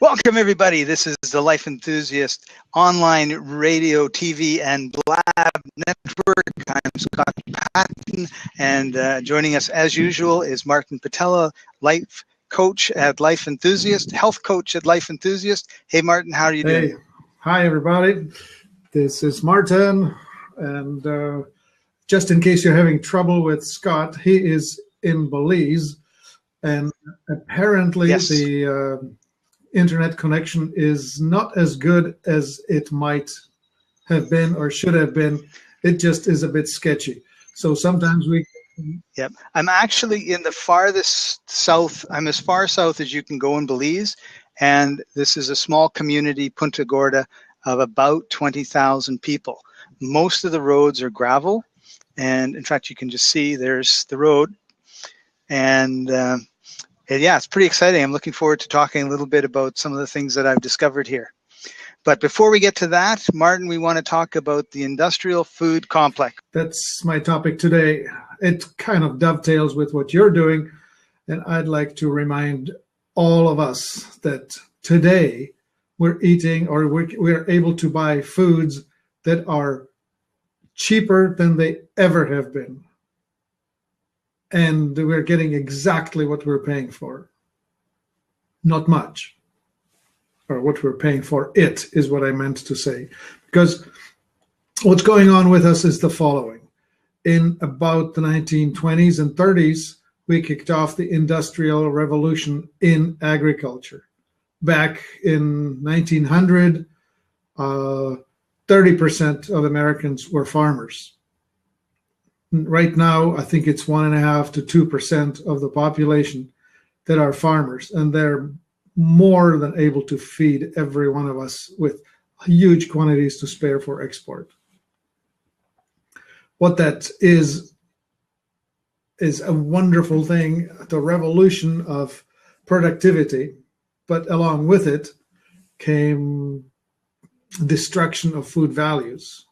Welcome, everybody. This is the Life Enthusiast online radio, TV, and blab network. I'm Scott Patton, and joining us as usual is Martin Patella, life coach at Life Enthusiast, health coach at Life Enthusiast. Hey, Martin, how are you doing? Hey, hi, everybody. This is Martin, and just in case you're having trouble with Scott, he is in Belize, and apparently Yes. the internet connection is not as good as it might have been or should have been. It just is a bit sketchy. So sometimes we... Yep. I'm actually in the farthest south. I'm as far south as you can go in Belize, and this is a small community, Punta Gorda, of about 20,000 people. Most of the roads are gravel, and in fact, you can just see there's the road. And yeah, it's pretty exciting. I'm looking forward to talking a little bit about some of the things that I've discovered here. But before we get to that, Martin, we want to talk about the industrial food complex. That's my topic today. It kind of dovetails with what you're doing, and I'd like to remind all of us that today we're eating, or we're able to buy foods that are cheaper than they ever have been. And we're getting exactly what we're paying for. Not much. Or what we're paying for it is what I meant to say. Because what's going on with us is the following. In about the 1920s and 30s, we kicked off the Industrial Revolution in agriculture. Back in 1900, 30% of Americans were farmers. Right now, I think it's 1.5% to 2% of the population that are farmers, and they're more than able to feed every one of us with huge quantities to spare for export. What that is a wonderful thing, the revolution of productivity, but along with it came destruction of food values,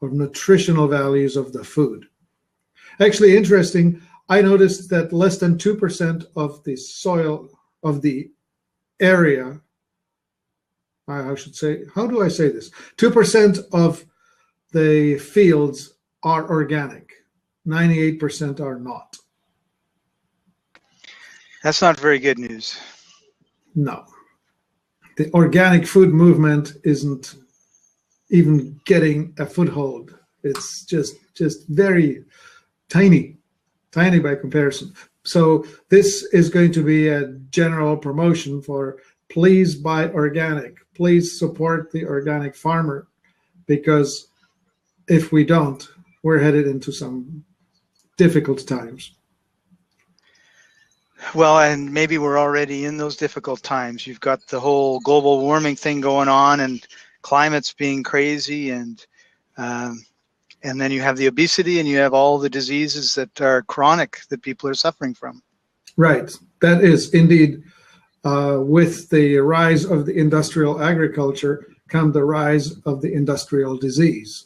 of nutritional values of the food. Actually, interesting, I noticed that less than 2% of the soil of the area, I should say, how do I say this? 2% of the fields are organic. 98% are not. That's not very good news. No. The organic food movement isn't even getting a foothold. It's just very tiny by comparison. So this is going to be a general promotion for please buy organic. Please support the organic farmer, because if we don't, we're headed into some difficult times. Well, and maybe we're already in those difficult times. You've got the whole global warming thing going on, and climate's being crazy, and then you have the obesity, and you have all the diseases that are chronic that people are suffering from. Right. That is indeed, with the rise of the industrial agriculture, come the rise of the industrial disease.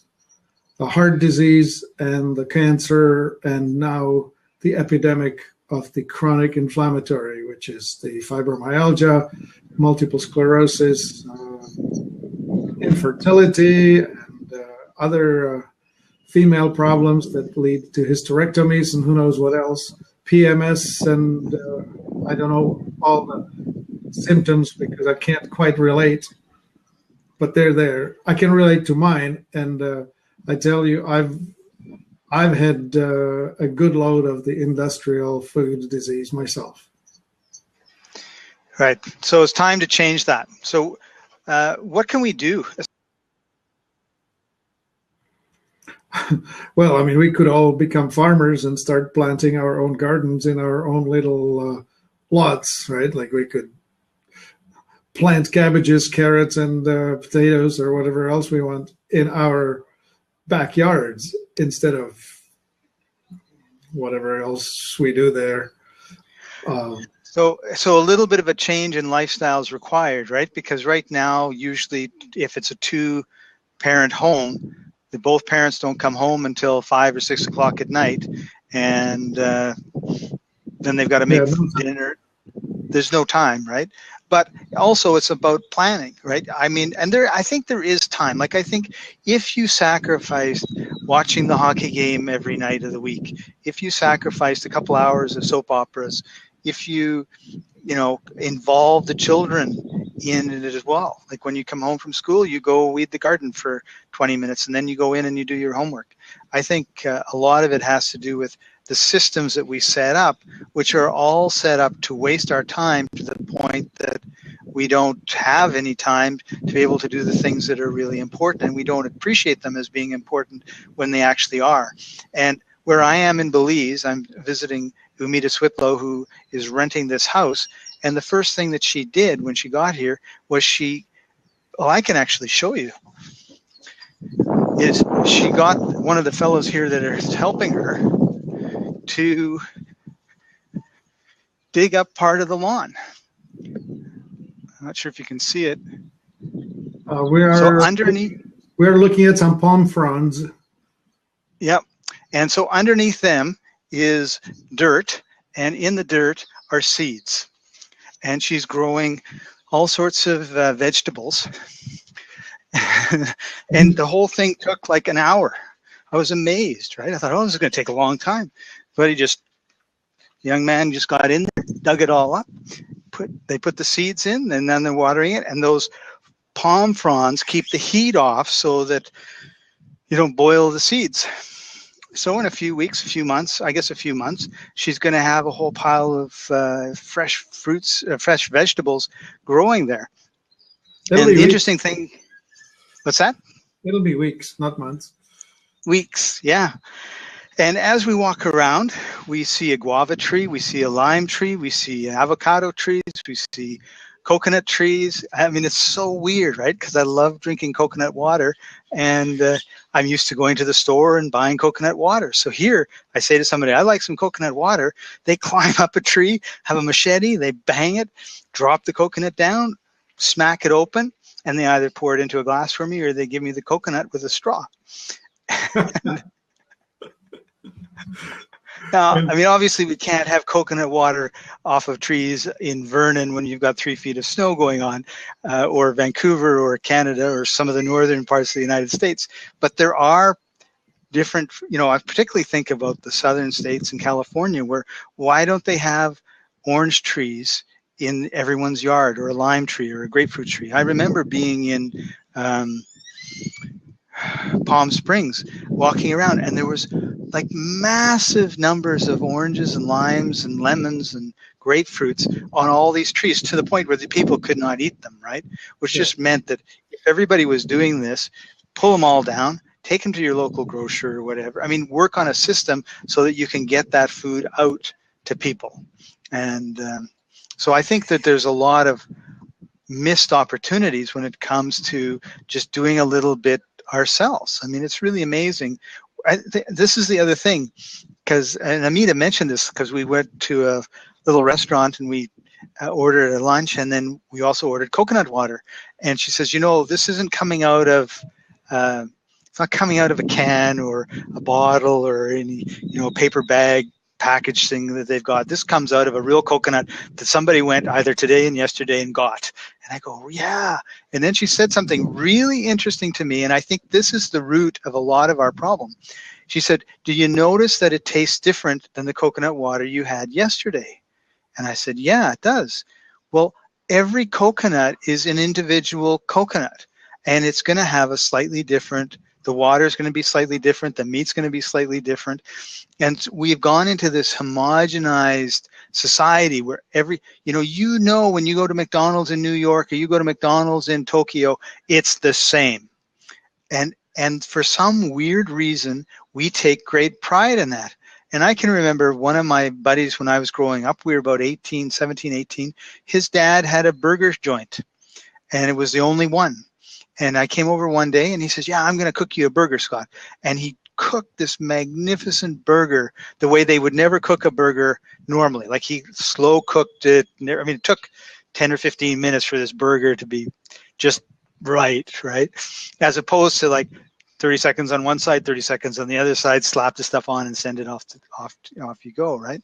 The heart disease and the cancer, and now the epidemic of the chronic inflammatory, which is the fibromyalgia, multiple sclerosis, infertility, and other female problems that lead to hysterectomies and who knows what else, PMS, and I don't know all the symptoms because I can't quite relate, but they're there. I can relate to mine, and I tell you, I've had a good load of the industrial food disease myself. Right. So it's time to change that. So what can we do? Well, I mean, we could all become farmers and start planting our own gardens in our own little lots, right? Like we could plant cabbages, carrots, and potatoes, or whatever else we want in our backyards instead of whatever else we do there. So a little bit of a change in lifestyle is required, right? Because right now, usually, if it's a two-parent home, both parents don't come home until 5 or 6 o'clock at night, and then they've got to make dinner. There's no time, right? But also it's about planning, right? I mean, and I think there is time. Like, I think if you sacrificed watching the hockey game every night of the week, if you sacrificed a couple hours of soap operas, if you involve the children in it as well. Like, when you come home from school, you go weed the garden for 20 minutes and then you go in and you do your homework. I think a lot of it has to do with the systems that we set up, which are all set up to waste our time to the point that we don't have any time to be able to do the things that are really important, and we don't appreciate them as being important when they actually are. And where I am in Belize, I'm visiting Umita Switlow, who is renting this house, and the first thing that she did when she got here was I can actually show you, is she got one of the fellows here that are helping her to dig up part of the lawn. I'm not sure if you can see it. So underneath, we're looking at some palm fronds. Yep. And so underneath them is dirt, and in the dirt are seeds. And she's growing all sorts of vegetables. And the whole thing took like an hour. I was amazed, right? I thought, this is going to take a long time. But the young man just got in there, dug it all up. They put the seeds in, and then they're watering it. And those palm fronds keep the heat off so that you don't boil the seeds. So in a few months, she's going to have a whole pile of fresh fruits, fresh vegetables growing there. And the interesting thing, what's that? It'll be weeks, not months. Weeks, yeah. And as we walk around, we see a guava tree, we see a lime tree, we see avocado trees, we see coconut trees. I mean, it's so weird, right? Because I love drinking coconut water, and I'm used to going to the store and buying coconut water. So here, I say to somebody, I like some coconut water. They climb up a tree, have a machete, they bang it, drop the coconut down, smack it open, and they either pour it into a glass for me or they give me the coconut with a straw. Now, I mean, obviously we can't have coconut water off of trees in Vernon when you've got 3 feet of snow going on, or Vancouver or Canada or some of the northern parts of the United States. But there are different, I particularly think about the southern states and California, where why don't they have orange trees in everyone's yard, or a lime tree or a grapefruit tree? I remember being in Palm Springs walking around, and there was like massive numbers of oranges and limes and lemons and grapefruits on all these trees, to the point where the people could not eat them, right? Which just meant that if everybody was doing this, pull them all down, take them to your local grocer or whatever. I mean, work on a system so that you can get that food out to people. And so I think that there's a lot of missed opportunities when it comes to just doing a little bit ourselves. I mean, it's really amazing. This is the other thing, and Amita mentioned this, because we went to a little restaurant and we ordered a lunch, and then we also ordered coconut water. And she says, this isn't coming out of, it's not coming out of a can or a bottle or any, paper bag package thing that they've got. This comes out of a real coconut that somebody went either today and yesterday and got. And I go, yeah. And then she said something really interesting to me, and I think this is the root of a lot of our problem. She said, do you notice that it tastes different than the coconut water you had yesterday? And I said, yeah, it does. Well, every coconut is an individual coconut, and it's going to have a slightly different, the water is going to be slightly different, the meat's going to be slightly different. And we've gone into this homogenized society where when you go to McDonald's in New York or you go to McDonald's in Tokyo, it's the same. And for some weird reason, we take great pride in that. And I can remember one of my buddies when I was growing up, we were about 17, 18, his dad had a burger joint, and it was the only one. And I came over one day and he says, yeah, I'm going to cook you a burger, Scott. And he cooked this magnificent burger the way they would never cook a burger normally. Like, he slow cooked it. I mean, it took 10 or 15 minutes for this burger to be just right? As opposed to like 30 seconds on one side, 30 seconds on the other side, slap the stuff on and send it off you go, right?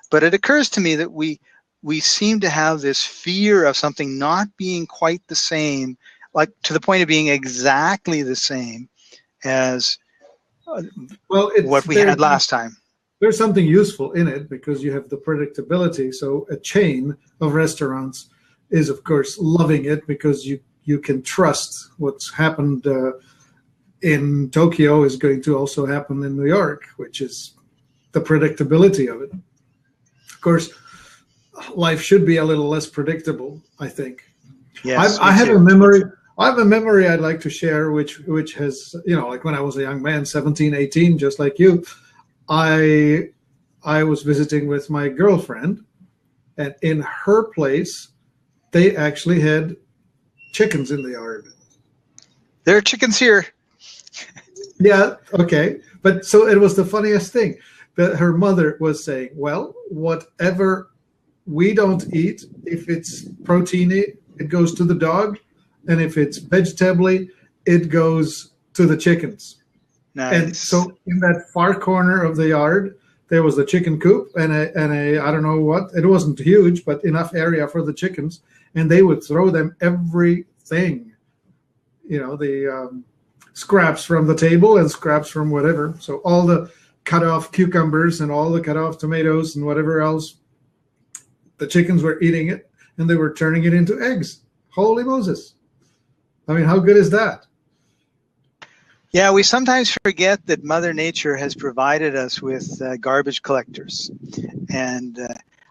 But it occurs to me that we we seem to have this fear of something not being quite the same, like to the point of being exactly the same as Well, what we had last time. there's something useful in it because you have the predictability. So a chain of restaurants is, of course, loving it because you can trust what's happened in Tokyo is going to also happen in New York, which is the predictability of it. Of course, life should be a little less predictable, I think. Yes, I have a memory. I have a memory I'd like to share, which has, like when I was a young man, 17, 18, just like you, I was visiting with my girlfriend, and in her place, they actually had chickens in the yard. There are chickens here. Yeah, okay. But so it was the funniest thing that her mother was saying, well, whatever we don't eat, if it's proteiny, it goes to the dog. And if it's vegetable, it goes to the chickens. Nice. And so in that far corner of the yard, there was the chicken coop and a I don't know what. It wasn't huge, but enough area for the chickens. And they would throw them everything. The scraps from the table and scraps from whatever. So all the cut off cucumbers and all the cut off tomatoes and whatever else, the chickens were eating it and they were turning it into eggs. Holy Moses. I mean, how good is that? Yeah, we sometimes forget that Mother Nature has provided us with garbage collectors. And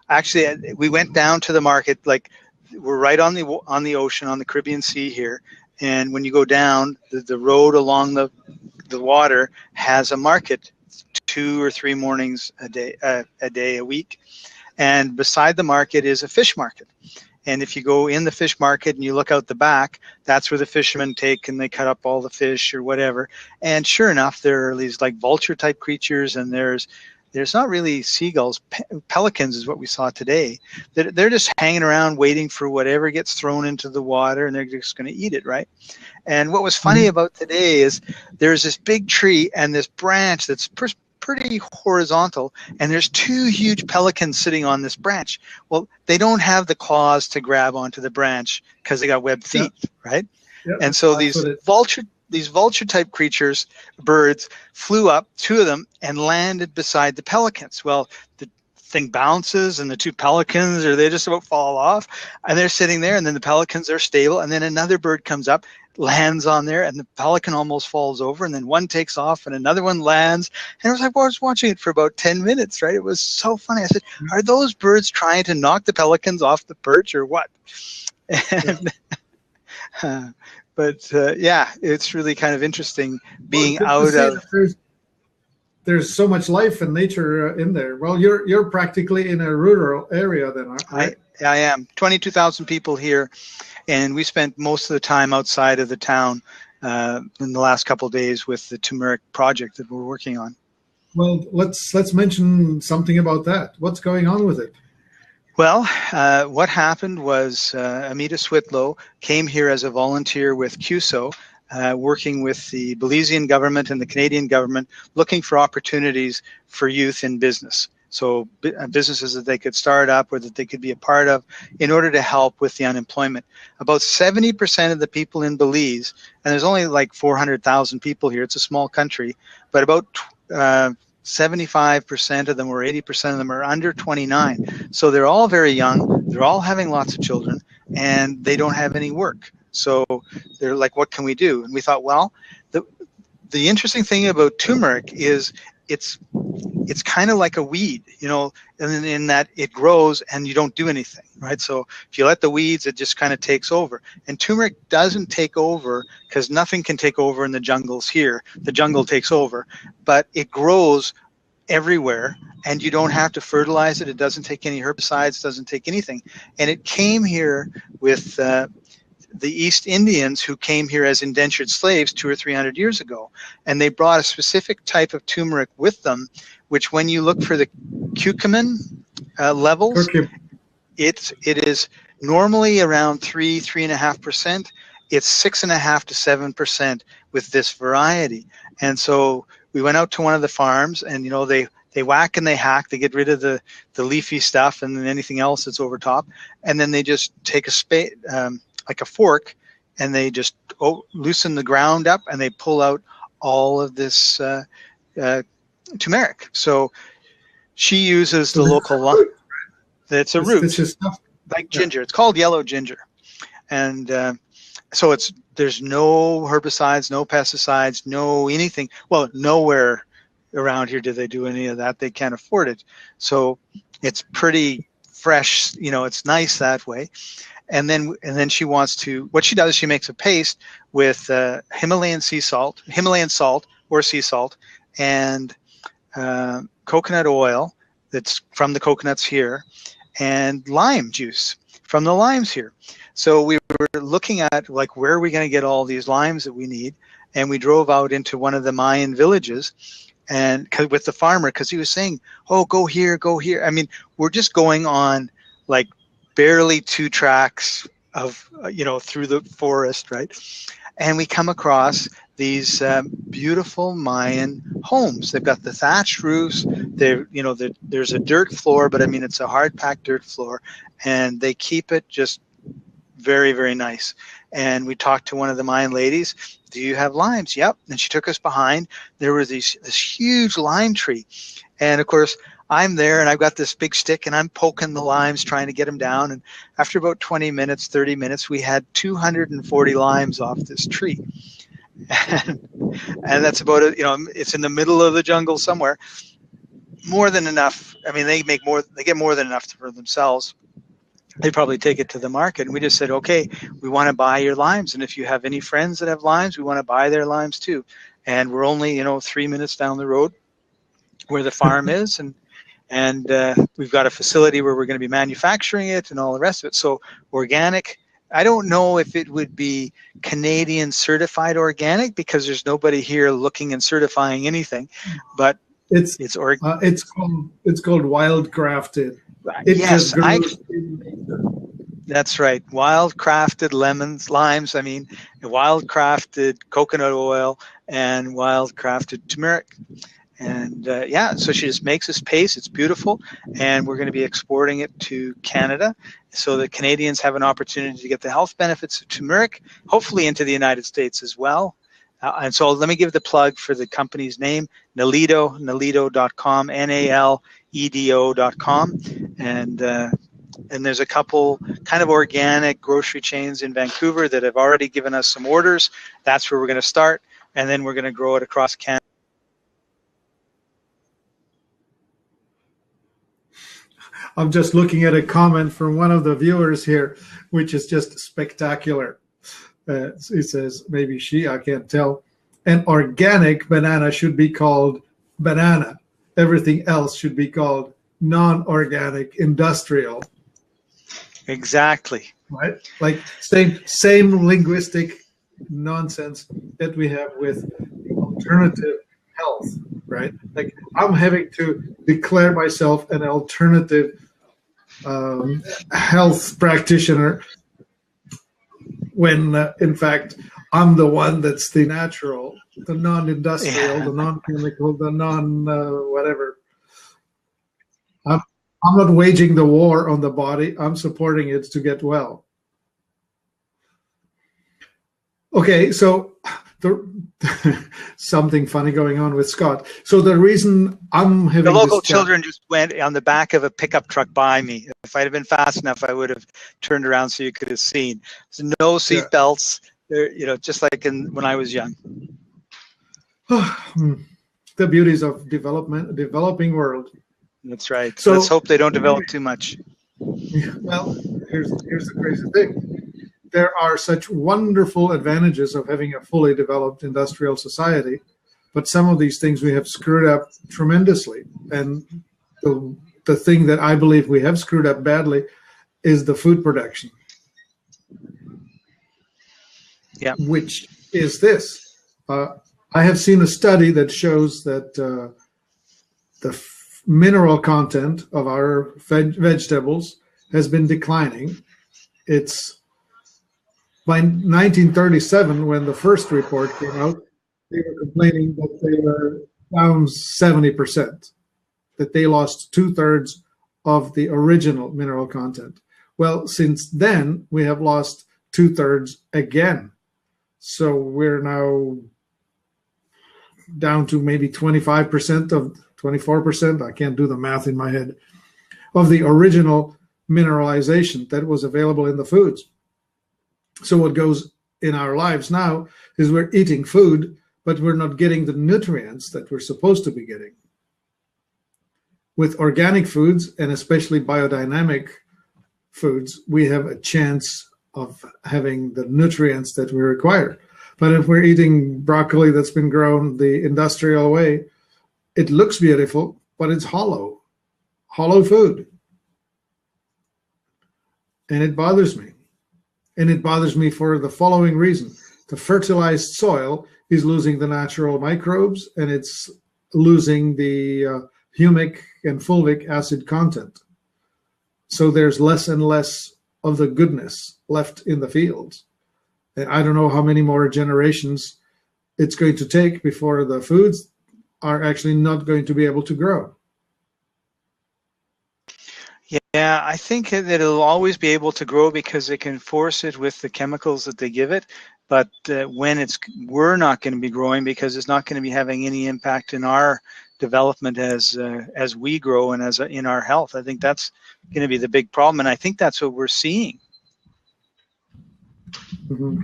actually, we went down to the market, like we're right on the ocean, on the Caribbean Sea here. And when you go down, the road along the water has a market 2 or 3 mornings a day, a week. And beside the market is a fish market. And if you go in the fish market and you look out the back, that's where the fishermen take and they cut up all the fish or whatever. And sure enough, there are these like vulture type creatures, and there's not really seagulls. Pelicans is what we saw today. They're just hanging around waiting for whatever gets thrown into the water, and they're just going to eat it, right? And what was funny about today is there's this big tree and this branch that's pretty horizontal, and there's 2 huge pelicans sitting on this branch. Well, they don't have the claws to grab onto the branch because they got webbed feet, right? Yeah, and so these vulture type creatures, birds, flew up, 2 of them, and landed beside the pelicans. Well, the thing bounces and the 2 pelicans, or they just about fall off, and they're sitting there, and then the pelicans are stable, and then another bird comes up, lands on there, and the pelican almost falls over, and then one takes off and another one lands. And I was like, well, I was watching it for about 10 minutes, right? It was so funny. I said, are those birds trying to knock the pelicans off the perch or what? And, yeah, it's really kind of interesting being out of. There's so much life and nature in there. Well, you're practically in a rural area then, right? I am. 22,000 people here, and we spent most of the time outside of the town in the last couple of days with the turmeric project that we're working on. Well, let's mention something about that. What's going on with it? Well, what happened was Amita Switlow came here as a volunteer with CUSO, working with the Belizean government and the Canadian government, looking for opportunities for youth in business. So businesses that they could start up or that they could be a part of in order to help with the unemployment. About 70% of the people in Belize, and there's only like 400,000 people here, it's a small country, but about 75% of them or 80% of them are under 29. So they're all very young, they're all having lots of children, and they don't have any work. So they're like, what can we do? And we thought, well, the interesting thing about turmeric is it's kind of like a weed, in that it grows and you don't do anything, right? So if you let the weeds, it just kind of takes over. And turmeric doesn't take over because nothing can take over in the jungles here. The jungle takes over, but it grows everywhere and you don't have to fertilize it. It doesn't take any herbicides, doesn't take anything. And it came here with the East Indians who came here as indentured slaves 200 or 300 years ago. And they brought a specific type of turmeric with them, which when you look for the curcumin levels, it is normally around 3.5%. It's 6.5 to 7% with this variety. And so we went out to one of the farms, and they They whack and they hack. They get rid of the leafy stuff and then anything else that's over top, and then they just take a spade, like a fork, and they just loosen the ground up, and they pull out all of this turmeric. So she uses the local. It's a root, like ginger. It's called yellow ginger, and so there's no herbicides, no pesticides, no anything. Well, nowhere around here do they do any of that. They can't afford it, so it's pretty fresh. It's nice that way. And then she wants to. What she does is she makes a paste with Himalayan salt or sea salt, and coconut oil that's from the coconuts here, and lime juice from the limes here. So we were looking at like, where are we going to get all these limes that we need? And we drove out into one of the Mayan villages, and with the farmer, because he was saying, oh, go here, go here. I mean, we're just going on like barely 2 tracks of, through the forest, right? And we come across these beautiful Mayan homes. They've got the thatched roofs. There's a dirt floor, but I mean, it's a hard packed dirt floor, and they keep it just very, very nice. And we talked to one of the Mayan ladies. Do you have limes? Yep. And she took us behind. There was this huge lime tree, and of course, I'm there, and I've got this big stick, and I'm poking the limes, trying to get them down. And after about 20 minutes, 30 minutes, we had 240 limes off this tree. And that's about it. It's in the middle of the jungle somewhere. More than enough. I mean, they get more than enough for themselves. They probably take it to the market. And we just said, okay, we want to buy your limes. And if you have any friends that have limes, we want to buy their limes too. And we're only, 3 minutes down the road where the farm is. And we've got a facility where we're going to be manufacturing it and all the rest of it. So organic. I don't know if it would be Canadian certified organic, because there's nobody here looking and certifying anything. But it's called wild crafted. Yes, that's right. Wild crafted limes. I mean, wild crafted coconut oil and wild crafted turmeric. And so she just makes this paste. It's beautiful, and we're going to be exporting it to Canada, so that Canadians have an opportunity to get the health benefits of turmeric, hopefully into the United States as well. And so let me give the plug for the company's name, Naledo.com, Naledo.com, and there's a couple kind of organic grocery chains in Vancouver that have already given us some orders. That's where we're going to start, and then we're going to grow it across Canada. I'm just looking at a comment from one of the viewers here, which is just spectacular. It says, maybe I can't tell, an organic banana should be called banana. Everything else should be called non-organic industrial. Exactly. Right? Like same linguistic nonsense that we have with alternative health, right? Like, I'm having to declare myself an alternative health practitioner when in fact I'm the one that's the natural, the non-industrial, the non-chemical, the non-whatever. I'm not waging the war on the body. I'm supporting it to get well. Okay, so something funny going on with Scott. So the reason I'm having the local children just went on the back of a pickup truck by me. If I'd have been fast enough, I would have turned around so you could have seen. There's no seat belts. There, just like when I was young. The beauties of developing world. That's right. So let's hope they don't develop too much. Well, here's the crazy thing. There are such wonderful advantages of having a fully developed industrial society, but some of these things we have screwed up tremendously. And the thing that I believe we have screwed up badly is the food production. Yeah. Which is this. I have seen a study that shows that the mineral content of our vegetables has been declining. It's by 1937, when the first report came out, they were complaining that they were down 70%. that they lost 2/3 of the original mineral content. Well, since then, we have lost 2/3 again. So we're now down to maybe 25% of 24%. I can't do the math in my head of the original mineralization that was available in the foods. So what goes in our lives now is we're eating food, but we're not getting the nutrients that we're supposed to be getting. With organic foods, and especially biodynamic foods, we have a chance of having the nutrients that we require. But if we're eating broccoli that's been grown the industrial way, it looks beautiful, but it's hollow food. And it bothers me. And it bothers me for the following reason. The fertilized soil is losing the natural microbes, and it's losing the humic and fulvic acid content. So there's less and less of the goodness left in the fields. And I don't know how many more generations it's going to take before the foods are actually not going to be able to grow. Yeah, I think that it'll always be able to grow because they can force it with the chemicals that they give it. But when we're not going to be growing because it's not going to be having any impact in our development as we grow and as in our health. I think that's going to be the big problem, and I think that's what we're seeing. Mm-hmm.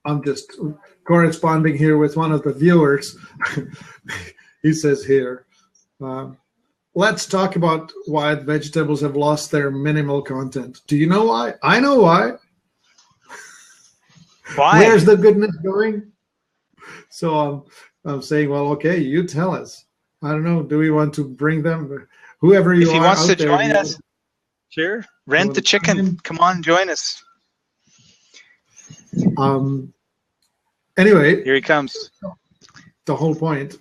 I'm just corresponding here with one of the viewers. He says here, let's talk about why vegetables have lost their minimal content. Do you know why? I know why. Why? Where's the goodness going? So I'm saying, well, okay, you tell us. I don't know. Do we want to bring them? Whoever you are. If he wants to there, join us, sure. Rent the chicken. Come on, join us. Anyway. Here he comes. The whole point.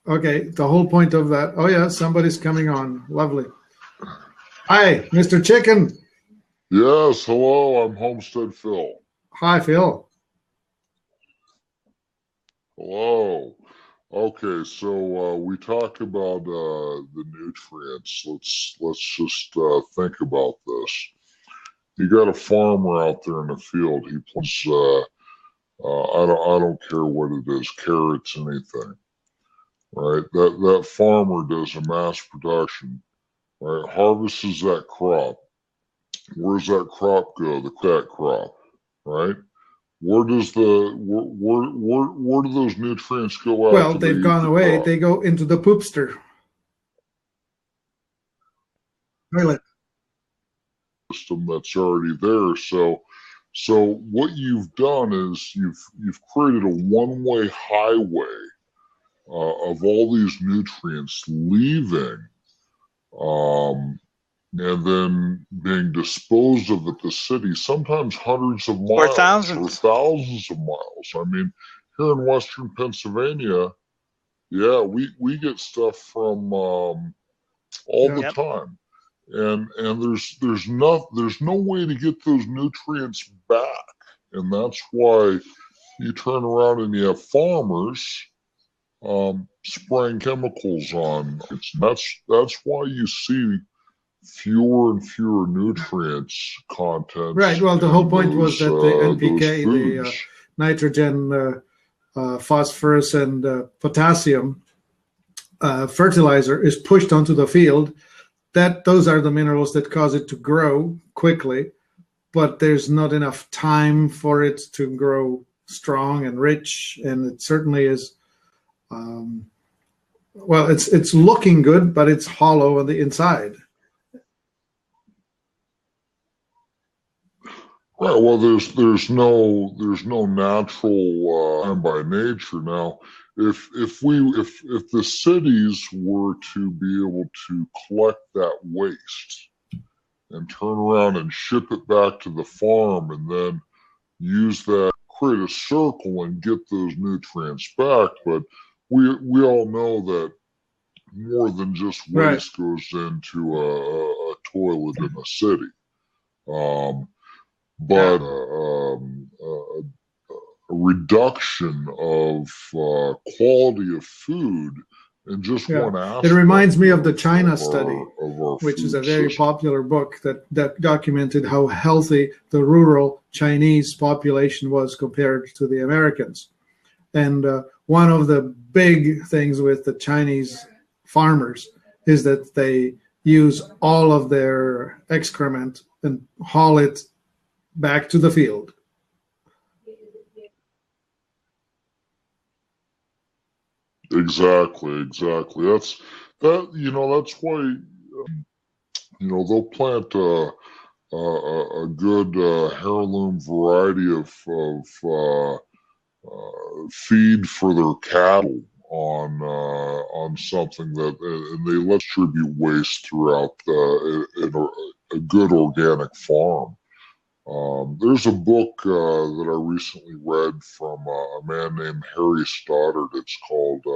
Okay, the whole point of that. Oh, yeah, somebody's coming on. Lovely. Hi, Mr. Chicken. Yes, hello, I'm Homestead Phil. Hi, Phil. Hello. Okay, so we talked about the nutrients. Let's just think about this. You got a farmer out there in the field. He plants, I don't care what it is, carrots, anything. Right, that farmer does a mass production, right? Harvests that crop. Where's that crop go? That crop, right? Where does where do those nutrients go out? Well, they've gone away. They go into the poopster. Toilet system that's already there. So what you've done is you've created a one-way highway of all these nutrients leaving, and then being disposed of at the city, sometimes hundreds of miles or thousands of miles. I mean, here in Western Pennsylvania, yeah, we get stuff from all the time, and there's no way to get those nutrients back, and that's why you turn around and you have farmers spraying chemicals on. That's why you see fewer and fewer nutrients content. Right. Well, the whole point was that the NPK, the nitrogen, phosphorus, and potassium fertilizer is pushed onto the field. Those are the minerals that cause it to grow quickly, but there's not enough time for it to grow strong and rich, and it certainly is. Well, it's looking good, but it's hollow on the inside. Right. Well, there's no natural time by nature. Now, if the cities were to be able to collect that waste and turn around and ship it back to the farm, and then use that, create a circle and get those nutrients back, but we all know that more than just waste goes into a toilet in a city. But reduction of quality of food in just one aspect. It reminds me of the China study, our which is a food very system. popular book that documented how healthy the rural Chinese population was compared to the Americans. And one of the big things with the Chinese farmers is that they use all of their excrement and haul it back to the field. Exactly. That's why they'll plant a good heirloom variety of feed for their cattle on something that, and they let distribute waste throughout a good organic farm. There's a book that I recently read from a man named Harry Stoddard. It's called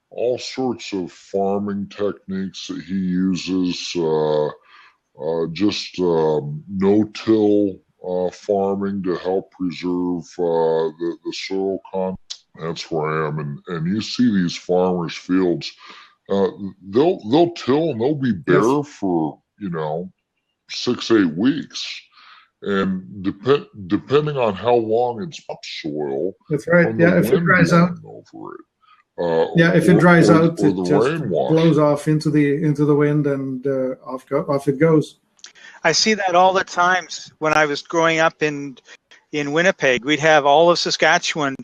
all sorts of farming techniques that he uses, just no-till farming to help preserve the soil content. That's where I am, and you see these farmers' fields. They'll till and they'll be bare for 6-8 weeks, and depending on how long it's topsoil. That's right. Yeah, if it dries out over it. If it dries out, or it the just rainwash blows off into the wind, and off it goes. I see that all the times. When I was growing up in Winnipeg, we'd have all of Saskatchewan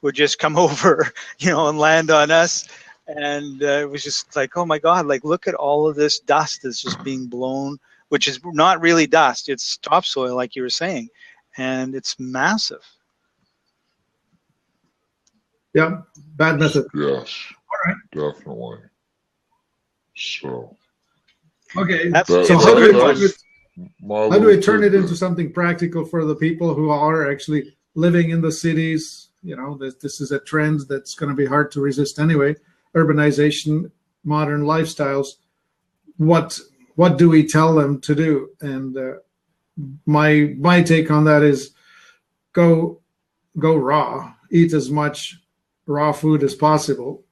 would just come over, and land on us. And it was just like, oh my God, like look at all of this dust that's just being blown, which is not really dust. It's topsoil, like you were saying. And it's massive. Yeah, bad method. Yes. All right. Definitely. So. Okay. So how do we turn it into something practical for the people who are actually living in the cities? This is a trend that's going to be hard to resist anyway. Urbanization, modern lifestyles. What do we tell them to do? And my take on that is go raw. Eat as much raw food as possible,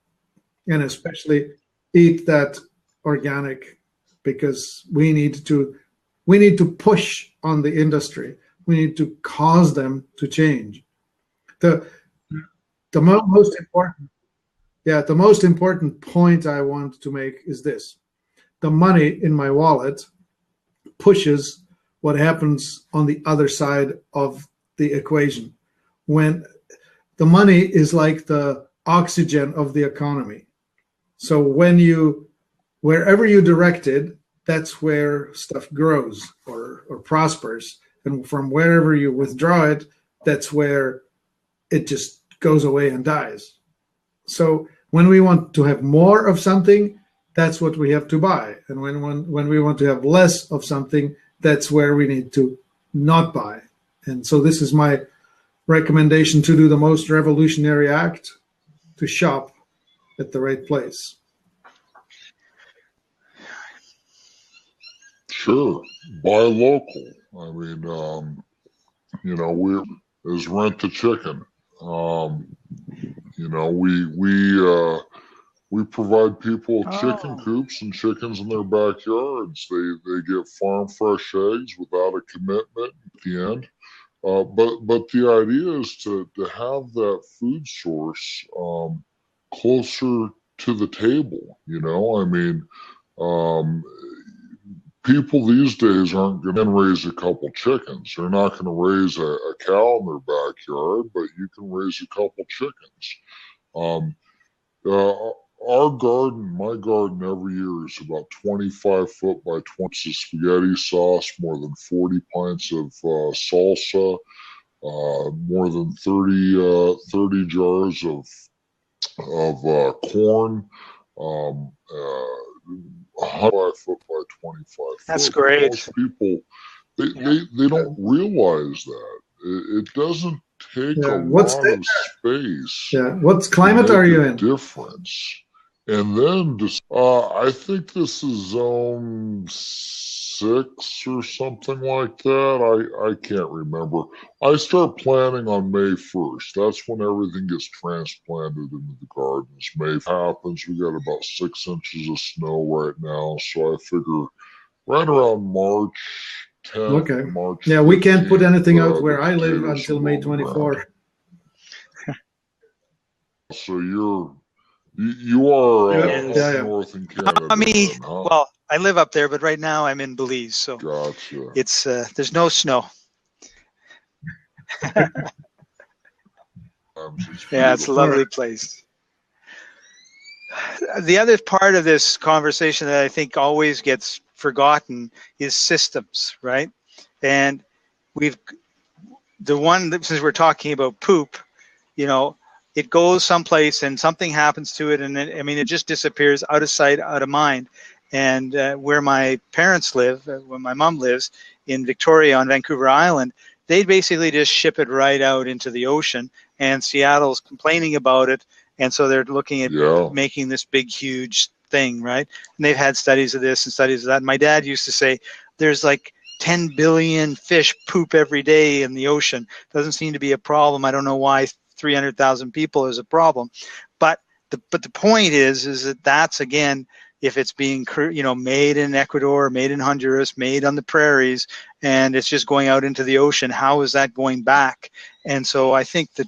and especially eat that organic, because we need to push on the industry. We need to cause them to change. The most important point I want to make is this: the money in my wallet pushes what happens on the other side of the equation. When the money is like the oxygen of the economy. So wherever you direct it, that's where stuff grows or prospers. And from wherever you withdraw it, that's where it just goes away and dies. So when we want to have more of something, that's what we have to buy. And when we want to have less of something, that's where we need to not buy. And so this is my recommendation: to do the most revolutionary act, to shop at the right place. Sure, buy local. I mean, we is rent the chicken. We provide people chicken coops and chickens in their backyards. They get farm fresh eggs without a commitment at the end. But the idea is to have that food source closer to the table. I mean, people these days aren't going to raise a couple chickens. They're not going to raise a cow in their backyard, but you can raise a couple chickens. Our garden, my garden every year is about 25 foot by 20 spaghetti sauce, more than 40 pints of salsa, more than 30 jars of corn, 105 foot by 25 foot. That's great. Most people, they don't realize that. It doesn't take a lot of space. Yeah. What climate are you in? Difference. And then I think this is zone 6 or something like that. I can't remember. I start planting on May 1st. That's when everything gets transplanted into the gardens. May happens. We got about 6 inches of snow right now, so I figure right around March 10th, Okay. March Yeah, we can't put 15th, anything out where the I live potatoes until will May go on the ground. 24. So you are Yeah, Yes. up yeah. north in Canada, Not me. then, huh? Well, I live up there, but right now I'm in Belize, so Gotcha. it's there's no snow. It's Yeah, it's a beautiful. lovely place. The other part of this conversation that I think always gets forgotten is systems, right? And we've the one that, since we're talking about poop, you know, it goes someplace and something happens to it, and it, I mean, it just disappears out of sight, out of mind. And where my parents live, where my mom lives in Victoria on Vancouver Island, they basically just ship it right out into the ocean. And Seattle's complaining about it, and so they're looking at making this big, huge thing, right? And they've had studies of this and studies of that. And my dad used to say, "There's like 10 billion fish poop every day in the ocean. Doesn't seem to be a problem. I don't know why 300,000 people is a problem." But the point is that that's, again, if it's being, you know, made in Ecuador, made in Honduras, made on the prairies, and it's just going out into the ocean, how is that going back? And so I think that,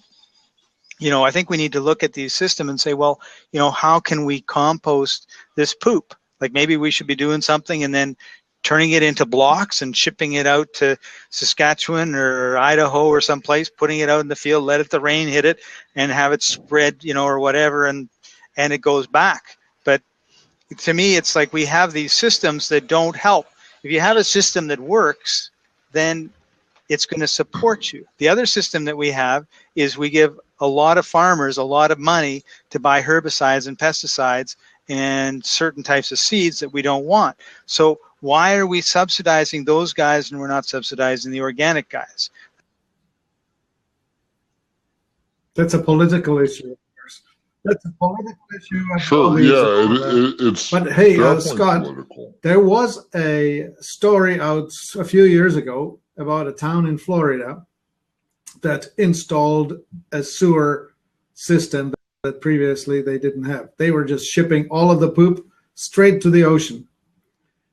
you know, I think we need to look at the system and say, well, you know, how can we compost this poop? Like maybe we should be doing something and then turning it into blocks and shipping it out to Saskatchewan or Idaho or someplace, putting it out in the field, let it, the rain hit it, and have it spread, you know, or whatever, and it goes back. But to me, it's like we have these systems that don't help. If you have a system that works, then it's going to support you. The other system that we have is we give a lot of farmers a lot of money to buy herbicides and pesticides and certain types of seeds that we don't want. So why are we subsidizing those guys and we're not subsidizing the organic guys? That's a political issue. That's a political issue. Sure, yeah, it's but hey, definitely Scott, political. There was a story out a few years ago about a town in Florida that installed a sewer system that previously they didn't have. They were just shipping all of the poop straight to the ocean.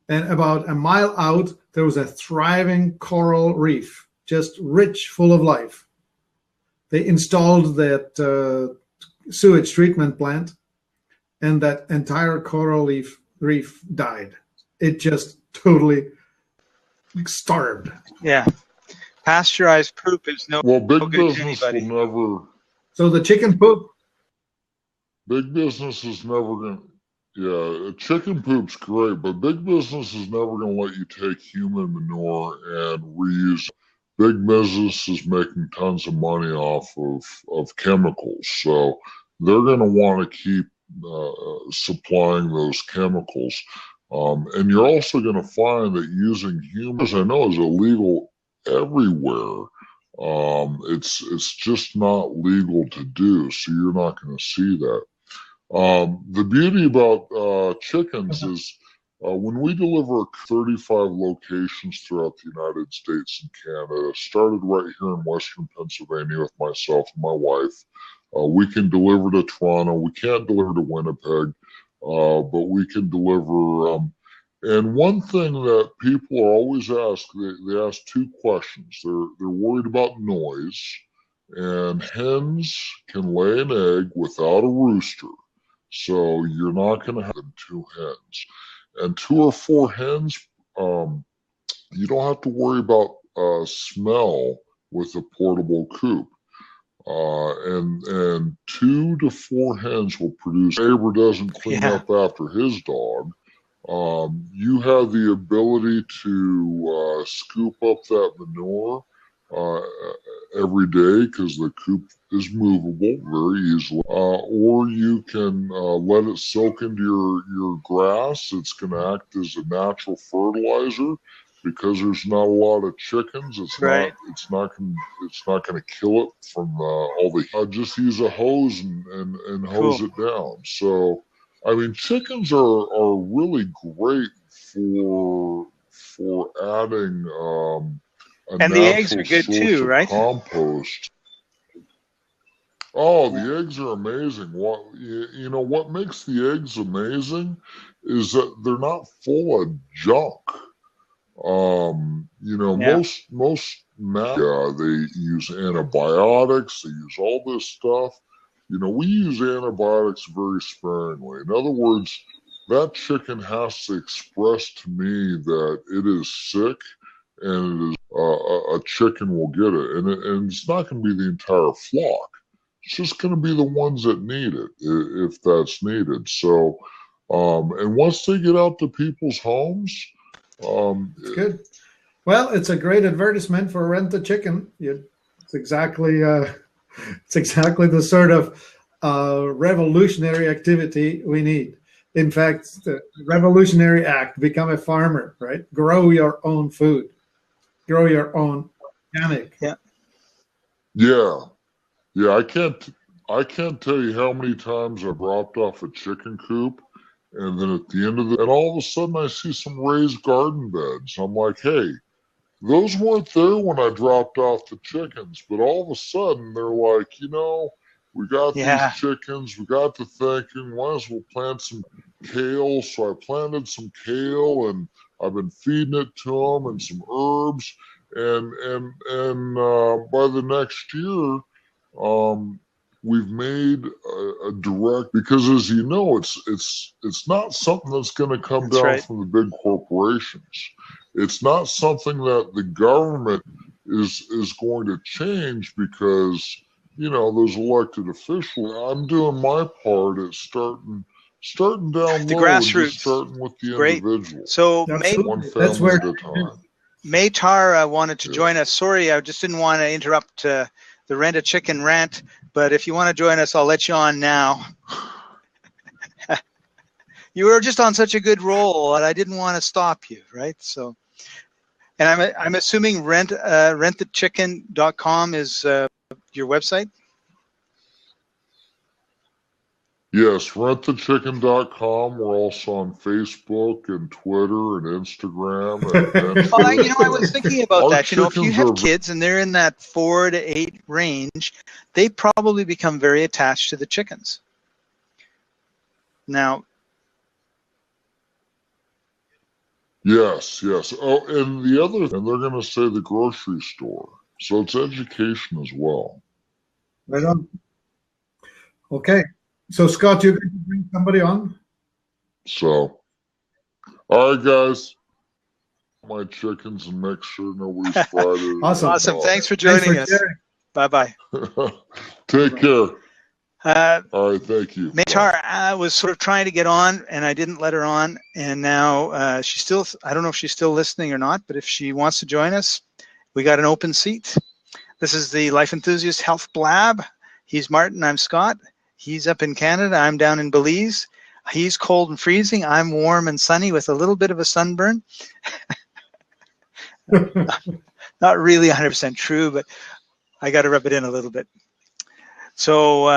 And about a mile out, there was a thriving coral reef, just rich, full of life. They installed that sewage treatment plant, and that entire coral reef died. It just totally starved. Yeah. Pasteurized poop is no big good business to anybody. will never. So the chicken poop. Big business is never going to. Yeah, chicken poop's great, but big business is never going to let you take human manure and reuse. Big business is making tons of money off of chemicals, so they're going to want to keep supplying those chemicals. And you're also going to find that using humans, I know, is illegal everywhere. It's just not legal to do, so you're not going to see that. The beauty about chickens is when we deliver 35 locations throughout the United States and Canada, started right here in Western Pennsylvania with myself and my wife. We can deliver to Toronto. We can't deliver to Winnipeg, but we can deliver. And one thing that people are always asked, they ask two questions. They're worried about noise, and hens can lay an egg without a rooster. So you're not going to have 2 hens. And 2 or 4 hens, you don't have to worry about smell with a portable coop. And 2 to 4 hens will produce. Neighbor doesn't clean up after his dog. You have the ability to scoop up that manure every day because the coop is movable very easily, or you can let it soak into your grass. It's going to act as a natural fertilizer because there's not a lot of chickens. It's not going to kill it from all the. Just use a hose and hose it down. So, I mean, chickens are really great for adding And the eggs are good too, right? Compost. Oh, the eggs are amazing. What you know? What makes the eggs amazing is that they're not full of junk. You know, Yeah. most they use antibiotics. They use all this stuff. You know, we use antibiotics very sparingly. In other words, that chicken has to express to me that it is sick, and it is a chicken will get it, and it's not going to be the entire flock. It's just going to be the ones that need it, if that's needed. So, and once they get out to people's homes, it's good. Well, it's a great advertisement for Rent a Chicken. It's exactly the sort of revolutionary activity we need. In fact, the revolutionary act: become a farmer, right? Grow your own food, grow your own organic. Yeah. Yeah, I can't tell you how many times I've dropped off a chicken coop, and then at the end of and all of a sudden I see some raised garden beds. I'm like, hey, those weren't there when I dropped off the chickens, but all of a sudden they're like, you know, we got these chickens, we got to thinking, might as well plant some kale. So I planted some kale, and I've been feeding it to them, and some herbs, and by the next year, we've made a direct, because as you know, it's not something that's going to come down from the big corporations. It's not something that the government is going to change, because, you know, those elected officials. I'm doing my part at starting down the low, grassroots, and just starting with the great individual. So one family at a time. Maytar wanted to join us. Sorry, I just didn't want to interrupt the Rent a Chicken rant, but if you want to join us, I'll let you on now. You were just on such a good roll, and I didn't want to stop you, right? So, and I'm assuming rentthechicken.com is your website. Yes, rentthechicken.com. We're also on Facebook and Twitter and Instagram. And well, I was thinking about that. You know, if you have kids and they're in that 4 to 8 range, they probably become very attached to the chickens. Now. Yes. Oh, and the other thing, they're going to say the grocery store. So it's education as well. Right on. Okay. So, Scott, you're going to bring somebody on? So, all right, guys. My chickens and make sure nobody's fried it. Awesome. Thanks for joining us. Bye-bye. Take care. All right, thank you. Maytar was sort of trying to get on, and I didn't let her on. And now she's still, I don't know if she's still listening or not, but if she wants to join us, we got an open seat. This is the Life Enthusiast Health Blab. He's Martin, I'm Scott. He's up in Canada. I'm down in Belize. He's cold and freezing. I'm warm and sunny with a little bit of a sunburn. Not really 100% true, but I got to rub it in a little bit. So,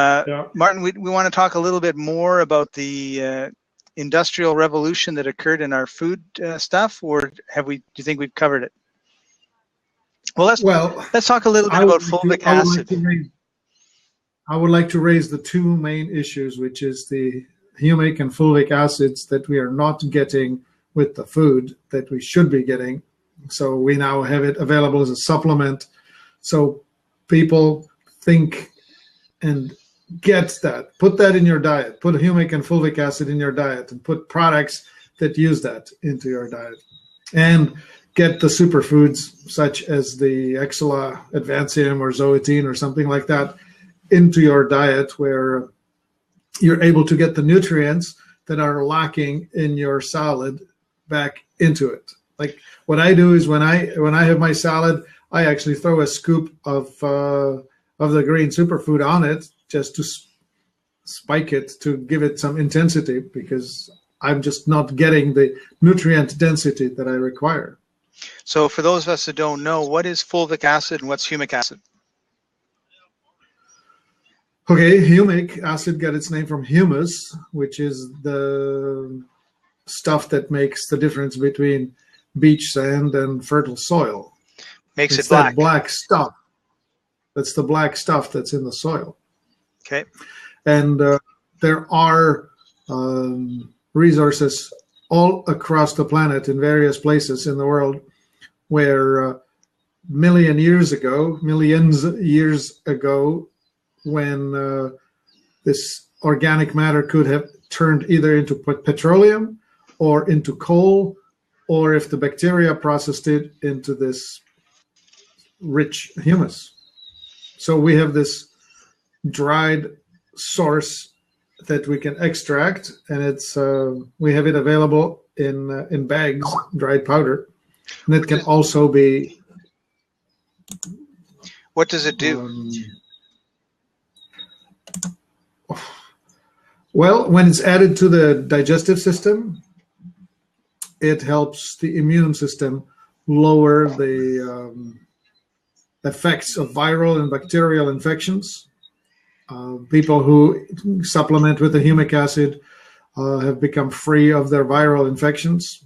Martin, we want to talk a little bit more about the industrial revolution that occurred in our food stuff, or do you think we've covered it? Well, let's talk a little bit about fulvic acid. I would like to raise the two main issues, which is the humic and fulvic acids that we are not getting with the food that we should be getting. So we now have it available as a supplement. So people think and get that. Put that in your diet. Put humic and fulvic acid in your diet, and put products that use that into your diet. And get the superfoods such as the Exela, Advancium, or Zoetine, or something like that into your diet, where you're able to get the nutrients that are lacking in your salad back into it. Like what I do is when I have my salad, I actually throw a scoop of the green superfood on it just to spike it, to give it some intensity, because I'm just not getting the nutrient density that I require. So for those of us that don't know, what is fulvic acid and what's humic acid? Okay, humic acid got its name from humus, which is the stuff that makes the difference between beach sand and fertile soil. Makes It's it black. that black stuff. That's the black stuff that's in the soil. Okay. And there are resources all across the planet in various places in the world where millions years ago, when this organic matter could have turned either into petroleum or into coal, or if the bacteria processed it into this rich humus. So we have this dried source that we can extract, and it's we have it available in bags, dried powder, and it can also be. What does it do? Well, when it's added to the digestive system, it helps the immune system lower the effects of viral and bacterial infections. People who supplement with the humic acid have become free of their viral infections.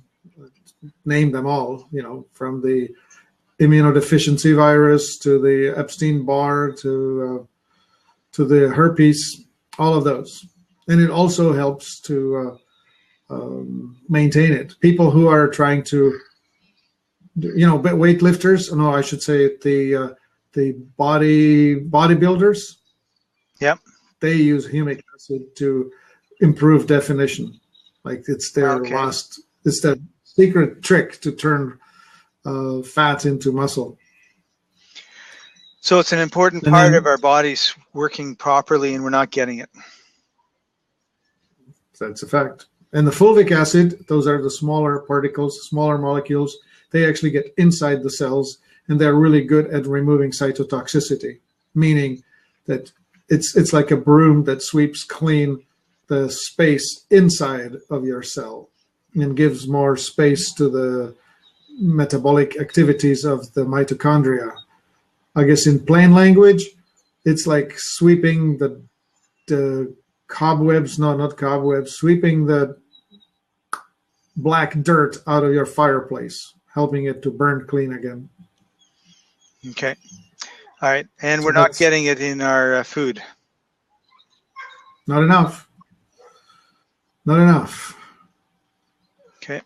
Name them all, from the immunodeficiency virus to the Epstein-Barr to the herpes, all of those. And it also helps to maintain it. People who are trying to, weightlifters, no, I should say the bodybuilders. Yep. They use humic acid to improve definition. Like it's their it's their secret trick to turn fat into muscle. So it's an important part of our bodies working properly, and we're not getting it. That's a fact. And the fulvic acid, those are the smaller particles, smaller molecules. They actually get inside the cells, and they're really good at removing cytotoxicity, meaning that it's like a broom that sweeps clean the space inside of your cell and gives more space to the metabolic activities of the mitochondria. I guess in plain language, it's like sweeping the cobwebs, no, not cobwebs, sweeping the black dirt out of your fireplace, helping it to burn clean again. Okay. All right. And we're not getting it in our food. Not enough. Not enough. Okay.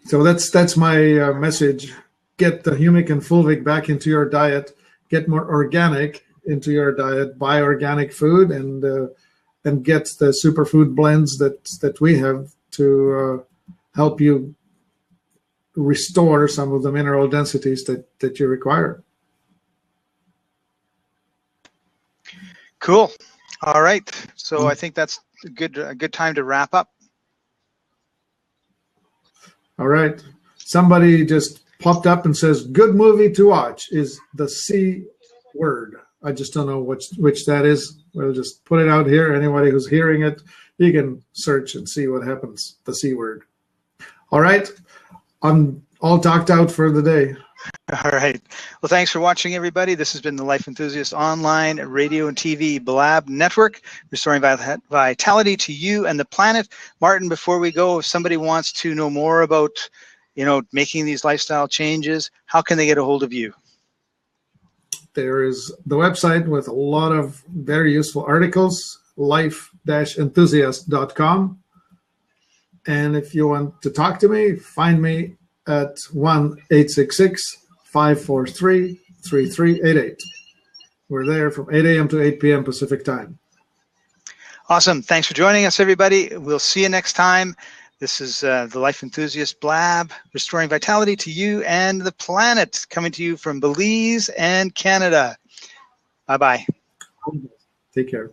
So that's my message. Get the humic and fulvic back into your diet. Get more organic into your diet. Buy organic food and get the superfood blends that we have to help you restore some of the mineral densities that you require. Cool. All right. So I think that's a good time to wrap up. All right. Somebody just popped up and says, good movie to watch is The C Word. I just don't know which that is. We'll just put it out here. Anybody who's hearing it, you can search and see what happens. The C Word. All right. I'm all talked out for the day. All right. Well, thanks for watching, everybody. This has been the Life Enthusiast online radio and TV Blab Network, restoring vitality to you and the planet. Martin, before we go, if somebody wants to know more about, making these lifestyle changes, how can they get a hold of you? There is the website with a lot of very useful articles, life-enthusiast.com. And if you want to talk to me, find me at 1-866-543-3388. We're there from 8 a.m. to 8 p.m. Pacific time. Awesome. Thanks for joining us, everybody. We'll see you next time. This is the Life Enthusiast Blab, restoring vitality to you and the planet, coming to you from Belize and Canada. Bye-bye. Take care.